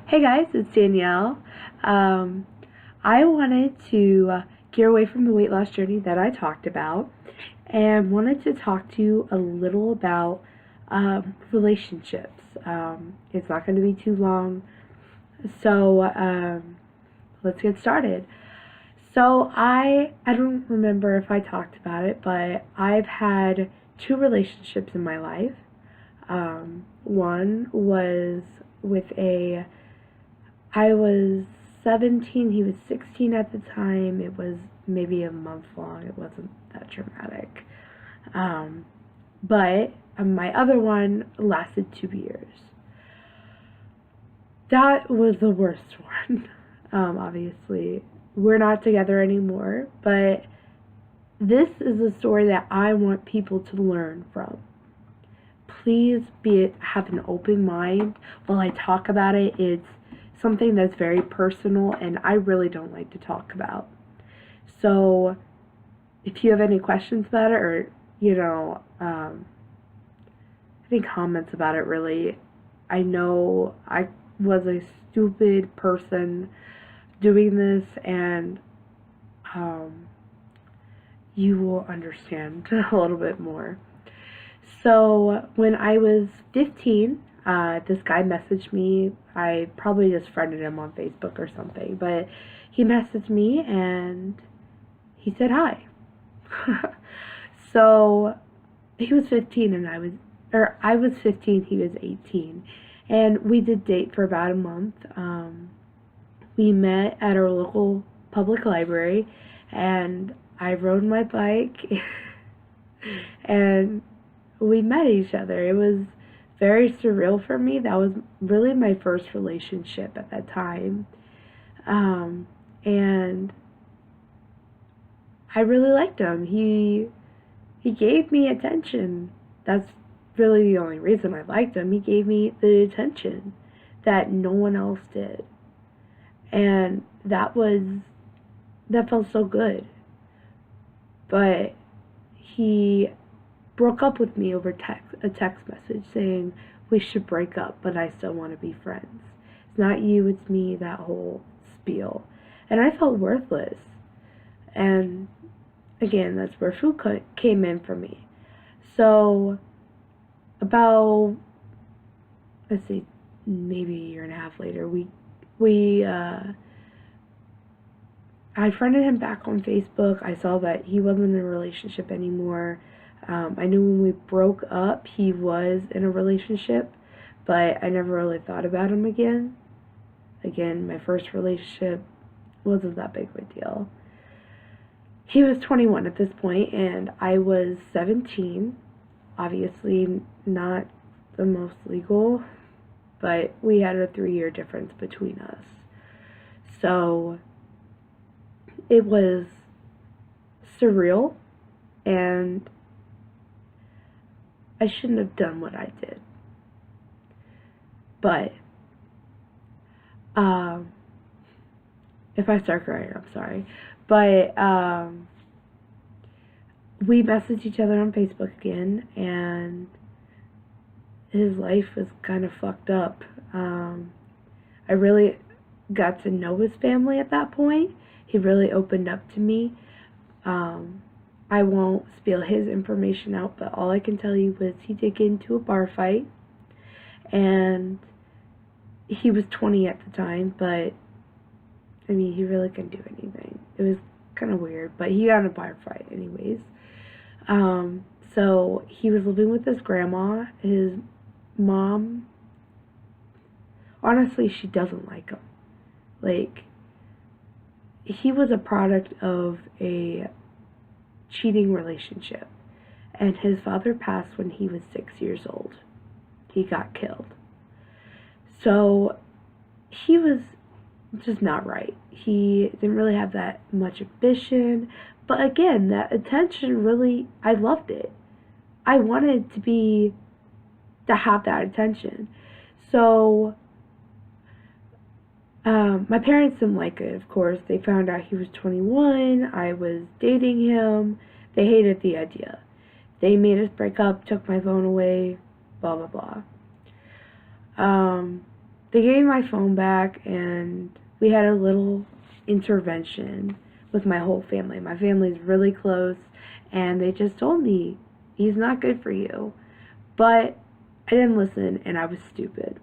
Hey guys, it's Danielle. I wanted to gear away from the weight loss journey that I talked about and wanted to talk to you a little about relationships. It's not going to be too long, so let's get started. So I don't remember if I talked about it, but I've had two relationships in my life. One was with I was 17, he was 16 at the time. It was maybe a month long. It wasn't that dramatic. But my other one lasted 2 years. That was the worst one. Obviously, we're not together anymore, but this is a story that I want people to learn from. Please have an open mind while I talk about it. It's something that's very personal and I really don't like to talk about. So if you have any questions about it or, any comments about it, really, I know I was a stupid person doing this, and you will understand a little bit more. So when I was 15, this guy messaged me. I probably just friended him on Facebook or something, but he messaged me and he said hi. So he was 15 and I was 15, he was 18, and we did date for about a month. We met at our local public library, and I rode my bike and we met each other. It was very surreal for me. That was really my first relationship at that time. And I really liked him. He gave me attention. That's really the only reason I liked him. He gave me the attention that no one else did. And that felt so good. But he broke up with me over a text message saying we should break up, but I still want to be friends. It's not you, it's me, that whole spiel. And I felt worthless. And again, that's where food came in for me. So about, let's see, maybe a year and a half later, I friended him back on Facebook. I saw that he wasn't in a relationship anymore. I knew when we broke up, he was in a relationship, but I never really thought about him again. Again, my first relationship wasn't that big of a deal. He was 21 at this point, and I was 17. Obviously, not the most legal, but we had a 3-year difference between us. So it was surreal, and I shouldn't have done what I did. But if I start crying, I'm sorry. But we messaged each other on Facebook again, and his life was kind of fucked up. I really got to know his family at that point. He really opened up to me. I won't spill his information out, but all I can tell you was he did get into a bar fight, and he was 20 at the time, but I mean, he really couldn't do anything. It was kind of weird, but he got in a bar fight anyways. So he was living with his grandma. His mom, honestly, she doesn't like him. Like, he was a product of a cheating relationship, and his father passed when he was 6 years old. He got killed. So he was just not right. He didn't really have that much ambition, but again, that attention, really, I loved it. I wanted to have that attention. So my parents didn't like it, of course. They found out he was 21, I was dating him. They hated the idea. They made us break up, took my phone away, blah, blah, blah. They gave me my phone back, and we had a little intervention with my whole family. My family's really close, and they just told me, he's not good for you. But I didn't listen, and I was stupid.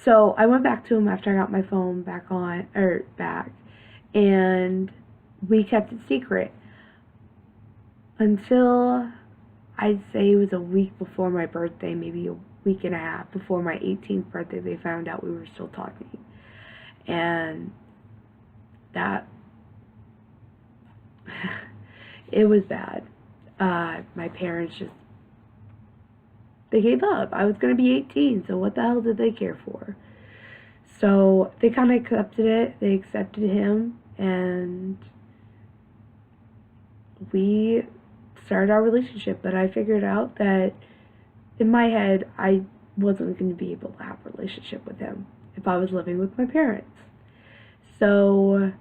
So I went back to him after I got my phone back, and we kept it secret until I'd say it was a week before my birthday, maybe a week and a half before my 18th birthday. They found out we were still talking, and that it was bad. My parents just, they gave up. I was going to be 18, so what the hell did they care for? So they kind of accepted it. They accepted him, and we started our relationship. But I figured out that in my head, I wasn't going to be able to have a relationship with him if I was living with my parents. So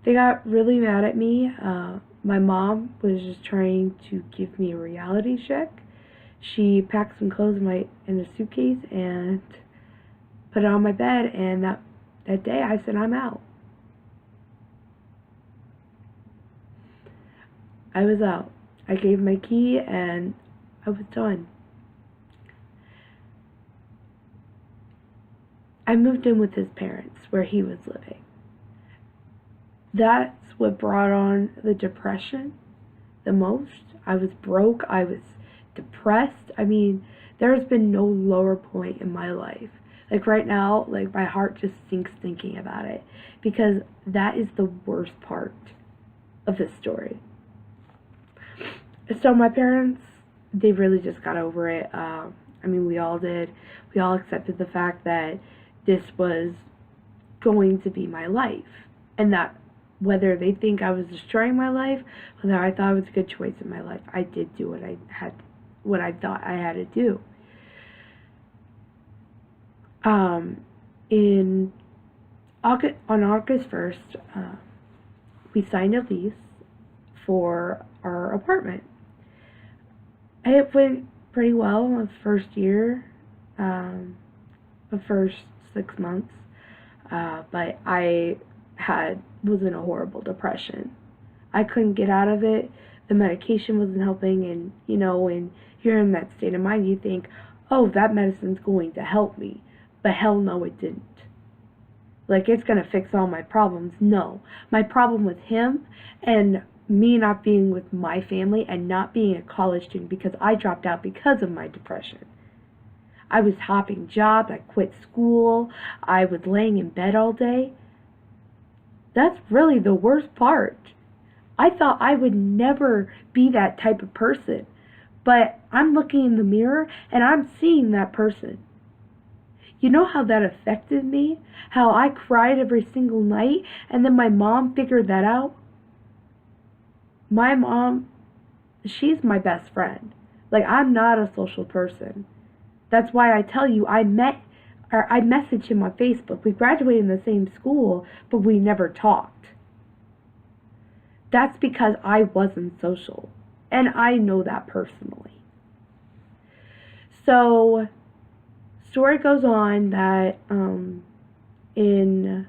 they got really mad at me. My mom was just trying to give me a reality check. She packed some clothes in a suitcase and put it on my bed, and that day I said, I'm out. I was out. I gave my key, and I was done. I moved in with his parents where he was living. That's what brought on the depression the most. I was broke. I was depressed. I mean, there's been no lower point in my life. Like right now, like my heart just sinks thinking about it, because that is the worst part of this story. So my parents, they really just got over it. I mean, we all did. We all accepted the fact that this was going to be my life, and that whether they think I was destroying my life, whether I thought it was a good choice in my life, I did do what I thought I had to do. On August 1st, we signed a lease for our apartment. It went pretty well the first year, the first 6 months, but I was in a horrible depression. I couldn't get out of it. The medication wasn't helping, and when you're in that state of mind, you think, oh, that medicine's going to help me. But hell no, it didn't. Like, it's going to fix all my problems. No. My problem with him and me not being with my family and not being a college student, because I dropped out because of my depression. I was hopping jobs. I quit school. I was laying in bed all day. That's really the worst part. I thought I would never be that type of person. But I'm looking in the mirror and I'm seeing that person. You know how that affected me? How I cried every single night, and then my mom figured that out? My mom, she's my best friend. Like, I'm not a social person. That's why I tell you, I messaged him on Facebook. We graduated in the same school, but we never talked. That's because I wasn't social, and I know that personally. So, story goes on that in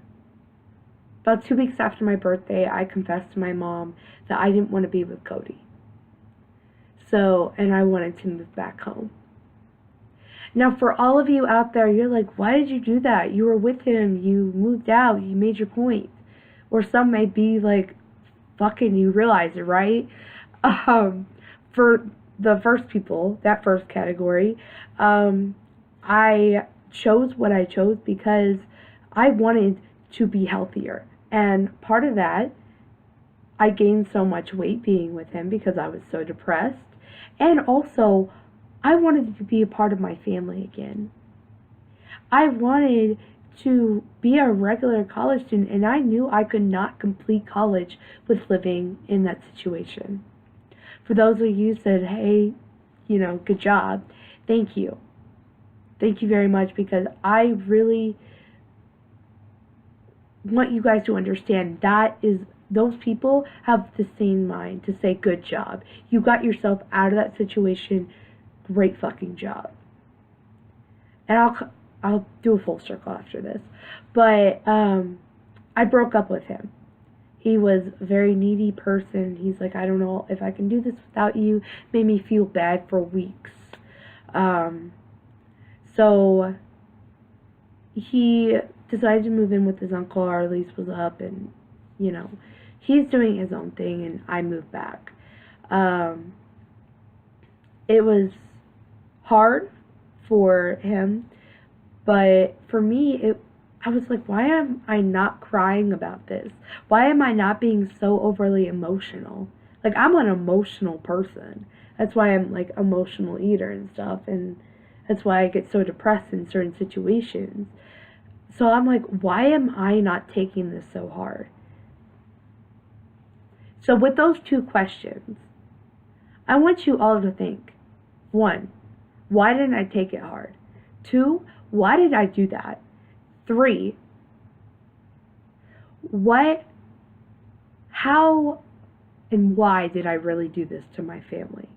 about 2 weeks after my birthday, I confessed to my mom that I didn't want to be with Cody. So, and I wanted to move back home. Now, for all of you out there, you're like, why did you do that? You were with him, you moved out, you made your point. Or some may be like, fucking, you realize it, right? For the first people, that first category, I chose what I chose because I wanted to be healthier. And part of that, I gained so much weight being with him because I was so depressed. And also, I wanted to be a part of my family again. I wanted to be a regular college student, and I knew I could not complete college with living in that situation. For those of you who said, hey, good job, thank you. Thank you very much, because I really want you guys to understand that is those people have the same mind to say, good job. You got yourself out of that situation. Great fucking job. And I'll do a full circle after this. But I broke up with him. He was a very needy person. He's like, I don't know if I can do this without you. Made me feel bad for weeks. So he decided to move in with his uncle. Our lease was up, and, you know, he's doing his own thing, and I moved back. It was hard for him, but for me, I was like, why am I not crying about this? Why am I not being so overly emotional? Like, I'm an emotional person. That's why I'm, like, emotional eater and stuff, and that's why I get so depressed in certain situations. So I'm like, why am I not taking this so hard? So with those two questions, I want you all to think. 1, why didn't I take it hard? 2, why did I do that? 3, how and why did I really do this to my family?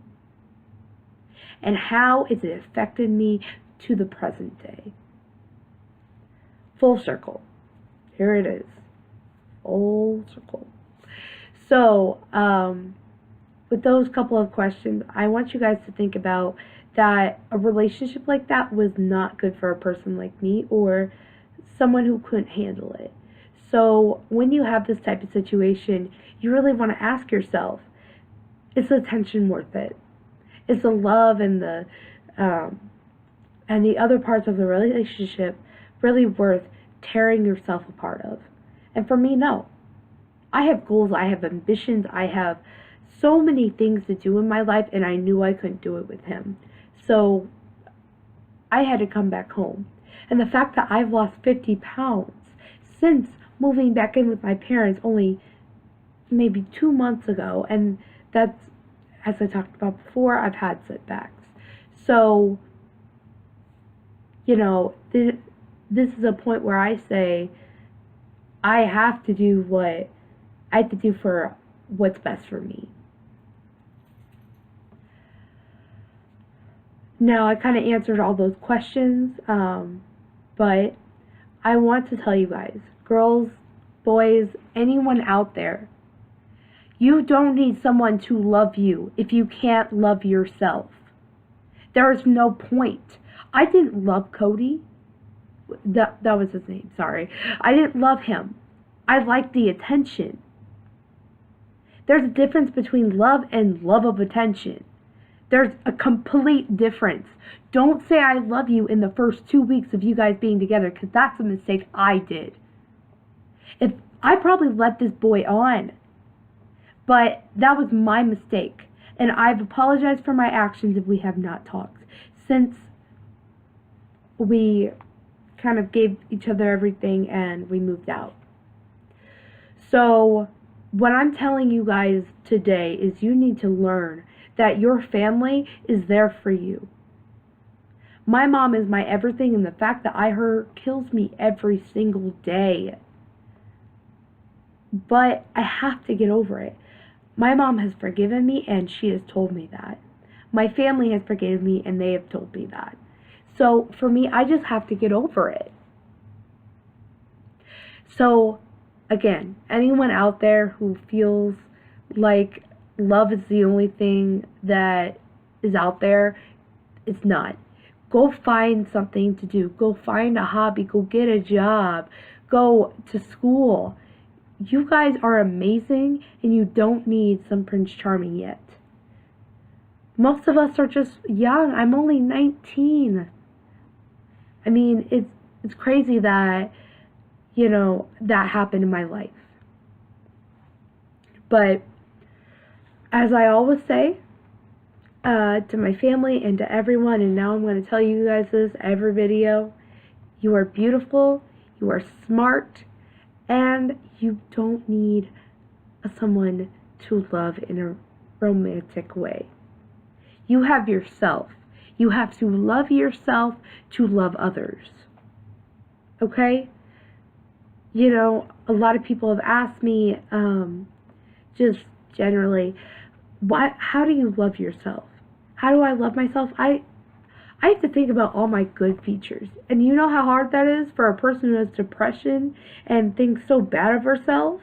And how has it affected me to the present day? Full circle. Here it is. Full circle. So, with those couple of questions, I want you guys to think about that a relationship like that was not good for a person like me or someone who couldn't handle it. So when you have this type of situation, you really want to ask yourself, is the attention worth it? Is the love and the other parts of the relationship really worth tearing yourself apart of? And for me, no. I have goals, I have ambitions, I have so many things to do in my life, and I knew I couldn't do it with him. So I had to come back home. And the fact that I've lost 50 pounds since moving back in with my parents only maybe 2 months ago, and that's, as I talked about before, I've had setbacks. So, you know, this is a point where I say I have to do what I have to do for what's best for me. Now, I kind of answered all those questions, but I want to tell you guys, girls, boys, anyone out there, you don't need someone to love you if you can't love yourself. There is no point. I didn't love Cody. That was his name, sorry. I didn't love him. I liked the attention. There's a difference between love and love of attention. There's a complete difference. Don't say I love you in the first 2 weeks of you guys being together, because that's a mistake I did. If I probably let this boy on, but that was my mistake. And I've apologized for my actions if we have not talked. Since we kind of gave each other everything and we moved out. So what I'm telling you guys today is you need to learn that your family is there for you. My mom is my everything, and the fact that I hurt her kills me every single day. But I have to get over it. My mom has forgiven me, and she has told me that. My family has forgiven me, and they have told me that. So for me, I just have to get over it. So again, anyone out there who feels like love is the only thing that is out there, it's not. Go find something to do. Go find a hobby. Go get a job. Go to school. You guys are amazing, and you don't need some Prince Charming yet. Most of us are just young. I'm only 19. I mean, it's crazy that, you know, that happened in my life. But as I always say, to my family and to everyone, and now I'm going to tell you guys this every video, you are beautiful, you are smart, and you don't need someone to love in a romantic way. You have yourself. You have to love yourself to love others. Okay? You know, a lot of people have asked me, just generally, how do you love yourself? How do I love myself? I have to think about all my good features. And you know how hard that is for a person who has depression and thinks so bad of herself?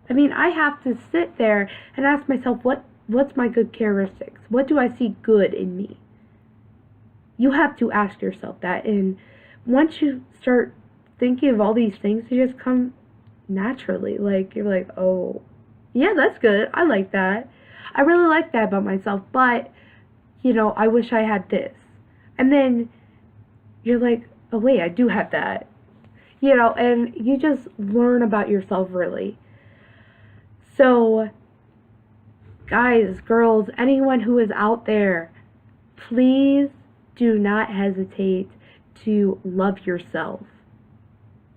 I mean, I have to sit there and ask myself, what's my good characteristics? What do I see good in me? You have to ask yourself that. And once you start thinking of all these things, they just come naturally. Like, you're like, oh, yeah, that's good. I like that. I really like that about myself, but, you know, I wish I had this. And then you're like, oh, wait, I do have that. You know, and you just learn about yourself, really. So, guys, girls, anyone who is out there, please do not hesitate to love yourself.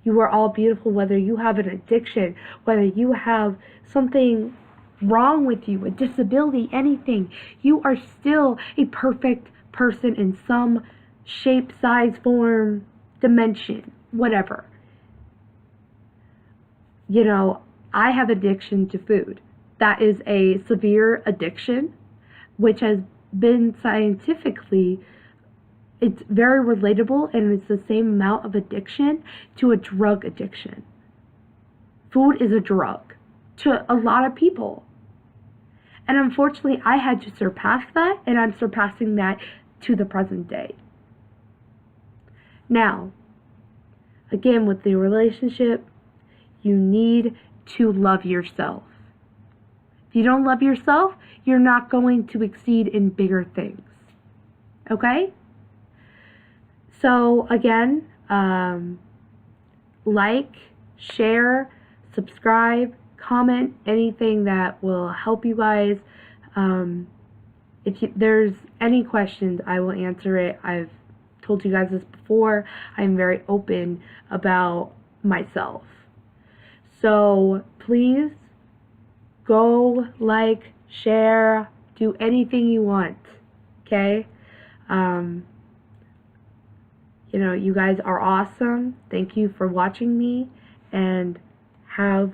You are all beautiful, whether you have an addiction, whether you have something wrong with you, a disability, anything. You are still a perfect person in some shape, size, form, dimension, whatever. You know, I have addiction to food. That is a severe addiction, which has been scientifically, it's very relatable, and it's the same amount of addiction to a drug addiction. Food is a drug to a lot of people. And unfortunately, I had to surpass that, and I'm surpassing that to the present day. Now, again, with the relationship, you need to love yourself. If you don't love yourself, you're not going to exceed in bigger things. Okay? So, again, like, share, subscribe, comment, anything that will help you guys. If there's any questions, I will answer it. I've told you guys this before. I'm very open about myself. So please go, like, share, do anything you want. Okay? You know, you guys are awesome. Thank you for watching me, and have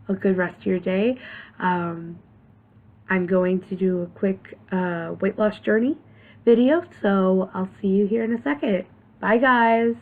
a good rest of your day. I'm going to do a quick weight loss journey video, so I'll see you here in a second. Bye, guys.